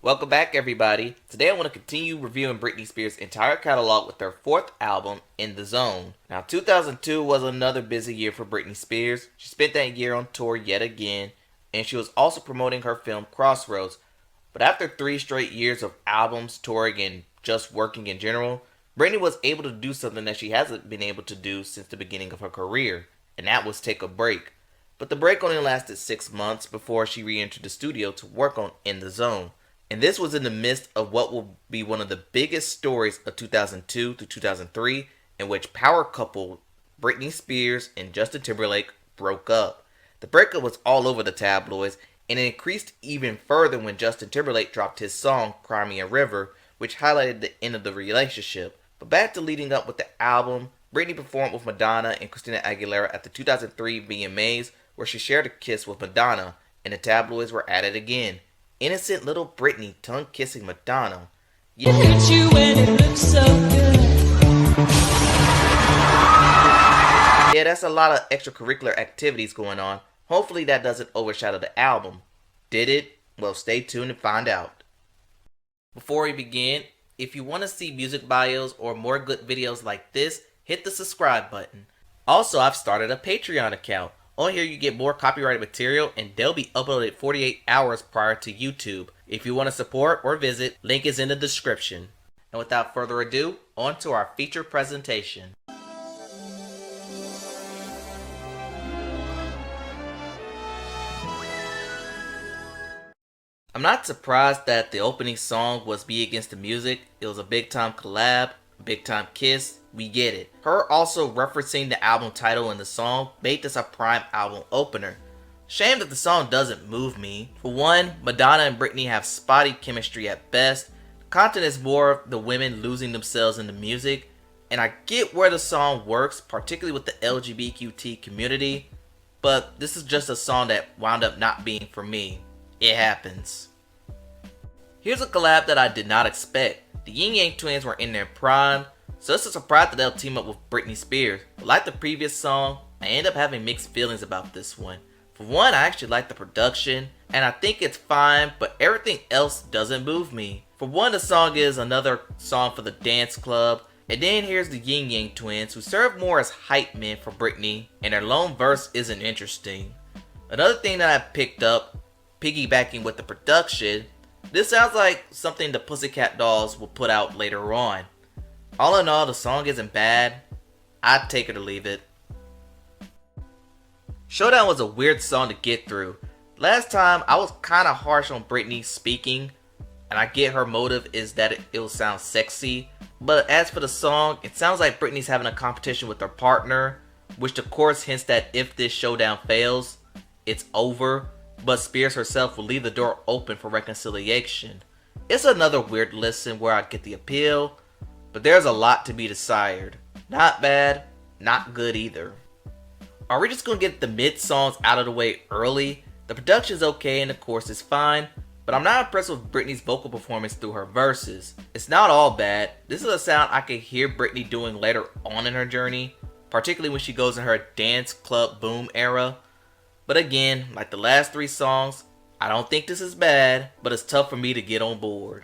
Welcome back, everybody. Today I want to continue reviewing Britney Spears' entire catalog with her fourth album, In the Zone. Now, 2002 was another busy year for Britney Spears. She spent that year on tour yet again, and she was also promoting her film Crossroads. But after 3 straight years of albums, touring, and just working in general, Britney was able to do something that she hasn't been able to do since the beginning of her career, and that was take a break. But the break only lasted 6 months before she re-entered the studio to work on In the Zone. And this was in the midst of what will be one of the biggest stories of 2002 to 2003, in which power couple Britney Spears and Justin Timberlake broke up. The breakup was all over the tabloids, and it increased even further when Justin Timberlake dropped his song Cry Me a River, which highlighted the end of the relationship. But back to leading up with the album, Britney performed with Madonna and Christina Aguilera at the 2003 VMAs, where she shared a kiss with Madonna, and the tabloids were at it again. Innocent little Britney tongue-kissing Madonna. Yeah. Hurt you when it looks so good. Yeah, that's a lot of extracurricular activities going on. Hopefully that doesn't overshadow the album. Did it? Well, stay tuned and find out. Before we begin, if you want to see music bios or more good videos like this, hit the subscribe button. Also, I've started a Patreon account. On here you get more copyrighted material, and they'll be uploaded 48 hours prior to YouTube. If you want to support or visit, link is in the description. And without further ado, on to our feature presentation. I'm not surprised that the opening song was Be Against the Music. It was a big time collab, big time kiss. We get it. Her also referencing the album title in the song made this a prime album opener. Shame that the song doesn't move me. For one, Madonna and Britney have spotty chemistry at best. The content is more of the women losing themselves in the music, and I get where the song works, particularly with the LGBTQ community, but this is just a song that wound up not being for me. It happens. Here's a collab that I did not expect. The Yin Yang Twins were in their prime, so it's a surprise that they'll team up with Britney Spears. But like the previous song, I end up having mixed feelings about this one. For one, I actually like the production, and I think it's fine, but everything else doesn't move me. For one, the song is another song for the dance club, and then here's the Yin Yang Twins, who serve more as hype men for Britney, and their lone verse isn't interesting. Another thing that I picked up, piggybacking with the production, this sounds like something the Pussycat Dolls will put out later on. All in all, the song isn't bad. I'd take it or leave it. Showdown was a weird song to get through. Last time, I was kinda harsh on Britney speaking, and I get her motive is that it'll sound sexy. But as for the song, it sounds like Britney's having a competition with her partner, which of course hints that if this showdown fails, it's over. But Spears herself will leave the door open for reconciliation. It's another weird listen where I get the appeal, but there's a lot to be desired. Not bad, not good either. Are we just gonna get the mid songs out of the way early? The production's okay and the chorus is fine, but I'm not impressed with Britney's vocal performance through her verses. It's not all bad. This is a sound I could hear Britney doing later on in her journey, particularly when she goes in her dance club boom era. But again, like the last 3 songs, I don't think this is bad, but it's tough for me to get on board.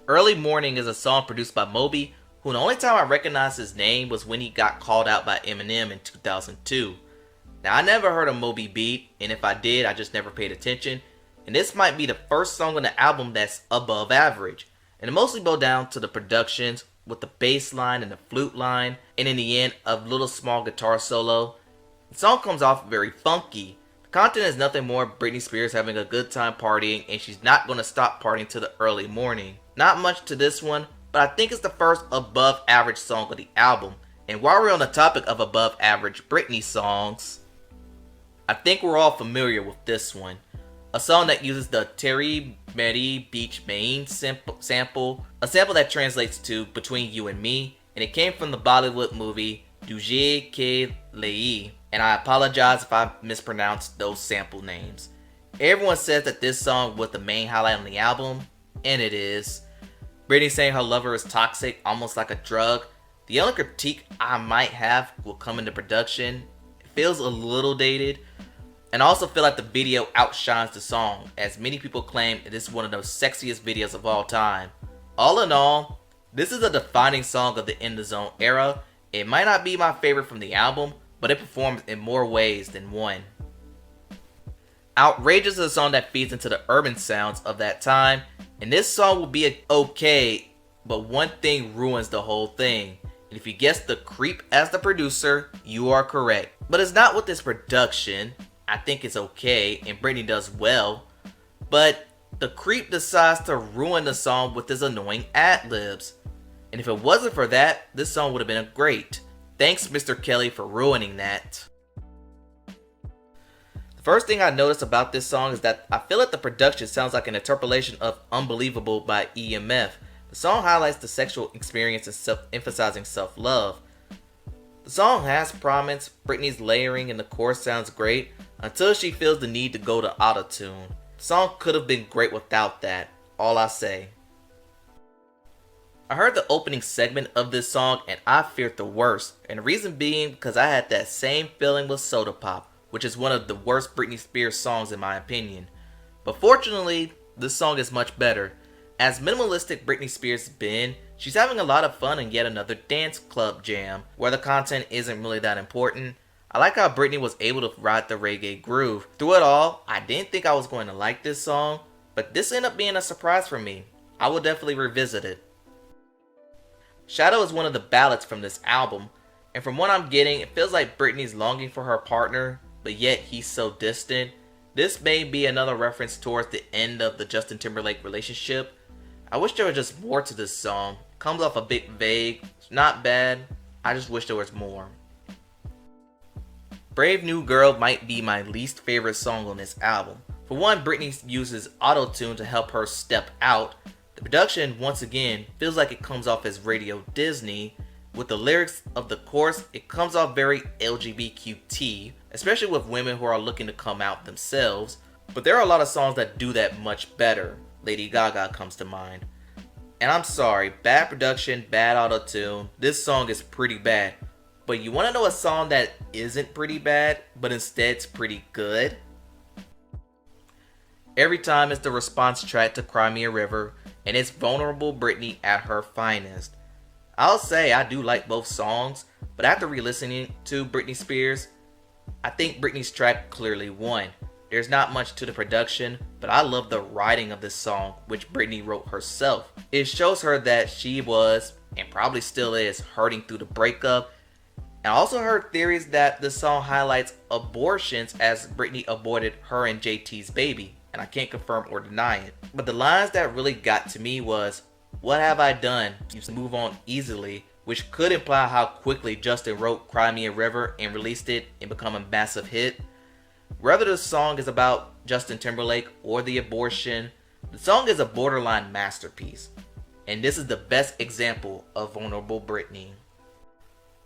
Early Morning is a song produced by Moby, who the only time I recognized his name was when he got called out by Eminem in 2002. Now I never heard a Moby beat, and if I did, I just never paid attention, and this might be the first song on the album that's above average. And it mostly boiled down to the productions, with the bass line and the flute line, and in the end, a little small guitar solo. The song comes off very funky. The content is nothing more Britney Spears having a good time partying, and she's not going to stop partying till the early morning. Not much to this one, but I think it's the first above average song of the album. And while we're on the topic of above average Britney songs, I think we're all familiar with this one. A song that uses the Terry Medi Beach Main sample, a sample that translates to Between You and Me, and it came from the Bollywood movie Duje Ke Liye, and I apologize if I mispronounced those sample names. Everyone says that this song was the main highlight on the album, and it is. Britney saying her lover is toxic, almost like a drug. The only critique I might have will come into production. It feels a little dated. And I also feel like the video outshines the song, as many people claim it is one of the sexiest videos of all time. All in all, this is a defining song of the In The Zone era. It might not be my favorite from the album, but it performs in more ways than one. Outrageous is a song that feeds into the urban sounds of that time, and this song will be okay, but one thing ruins the whole thing. And if you guessed The Creep as the producer, you are correct. But it's not with this production. I think it's okay, and Britney does well, but The Creep decides to ruin the song with his annoying ad-libs. And if it wasn't for that, this song would have been great. Thanks, Mr. Kelly, for ruining that. The first thing I noticed about this song is that I feel like the production sounds like an interpolation of Unbelievable by EMF. The song highlights the sexual experience and emphasizing self-love. The song has promise. Britney's layering in the chorus sounds great until she feels the need to go to auto-tune. The song could have been great without that, all I say. I heard the opening segment of this song and I feared the worst, and the reason being because I had that same feeling with Soda Pop, which is one of the worst Britney Spears songs in my opinion. But fortunately, this song is much better. As minimalistic Britney Spears has been, she's having a lot of fun in yet another dance club jam, where the content isn't really that important. I like how Britney was able to ride the reggae groove. Through it all, I didn't think I was going to like this song, but this ended up being a surprise for me. I will definitely revisit it. Shadow is one of the ballads from this album, and from what I'm getting, it feels like Britney's longing for her partner, but yet he's so distant. This may be another reference towards the end of the Justin Timberlake relationship. I wish there was just more to this song. It comes off a bit vague. It's not bad. I just wish there was more. Brave New Girl might be my least favorite song on this album. For one, Britney uses auto-tune to help her step out. The production, once again, feels like it comes off as Radio Disney. With the lyrics of the chorus, it comes off very LGBTQT, especially with women who are looking to come out themselves. But there are a lot of songs that do that much better. Lady Gaga comes to mind. And I'm sorry, bad production, bad auto-tune. This song is pretty bad. But you want to know a song that isn't pretty bad, but instead's pretty good? Everytime is the response track to Cry Me a River, and it's vulnerable Britney at her finest. I'll say I do like both songs, but after re-listening to Britney Spears, I think Britney's track clearly won. There's not much to the production, but I love the writing of this song, which Britney wrote herself. It shows her that she was, and probably still is, hurting through the breakup. And I also heard theories that the song highlights abortions as Britney aborted her and JT's baby, and I can't confirm or deny it. But the lines that really got to me was, "What have I done? You move on easily," which could imply how quickly Justin wrote Cry Me a River and released it and become a massive hit. Whether the song is about Justin Timberlake or the abortion, the song is a borderline masterpiece. And this is the best example of vulnerable Britney.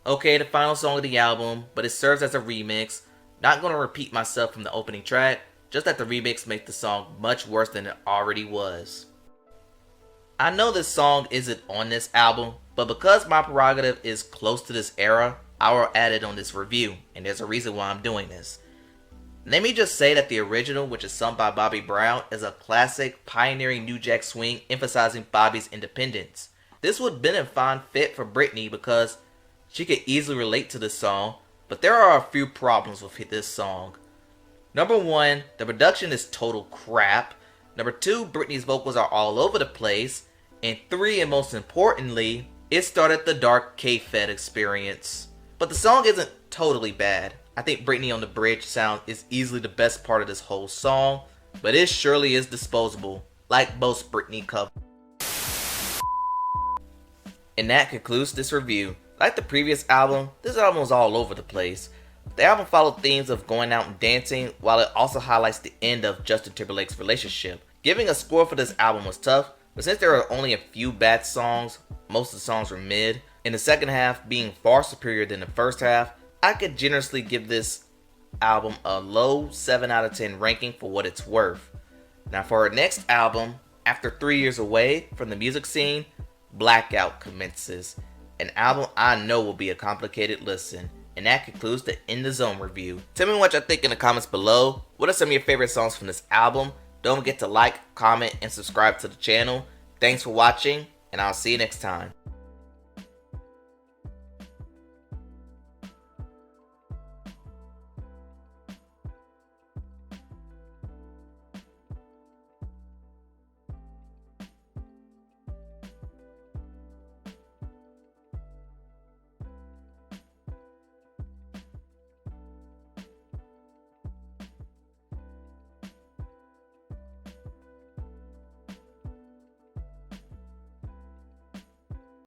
Okay, the final song of the album, but it serves as a remix. Not going to repeat myself from the opening track, just that the remix makes the song much worse than it already was. I know this song isn't on this album, but because my prerogative is close to this era, I will add it on this review, and there's a reason why I'm doing this. Let me just say that the original, which is sung by Bobby Brown, is a classic, pioneering New Jack Swing emphasizing Bobby's independence. This would have been a fine fit for Britney because she could easily relate to this song, but there are a few problems with this song. Number one, the production is total crap. Number two, Britney's vocals are all over the place. And three, and most importantly, it started the dark K-Fed experience. But the song isn't totally bad. I think Britney on the bridge sound is easily the best part of this whole song, but it surely is disposable, like most Britney covers. And that concludes this review. Like the previous album, this album was all over the place. The album followed themes of going out and dancing, while it also highlights the end of Justin Timberlake's relationship. Giving a score for this album was tough, but since there are only a few bad songs, most of the songs were mid, and the second half being far superior than the first half, I could generously give this album a low 7 out of 10 ranking for what it's worth. Now for our next album, after 3 years away from the music scene, Blackout commences. An album I know will be a complicated listen, And that concludes the In The Zone review. Tell me what y'all think in the comments below. What are some of your favorite songs from this album? Don't forget to like, comment, and subscribe to the channel. Thanks for watching, and I'll see you next time.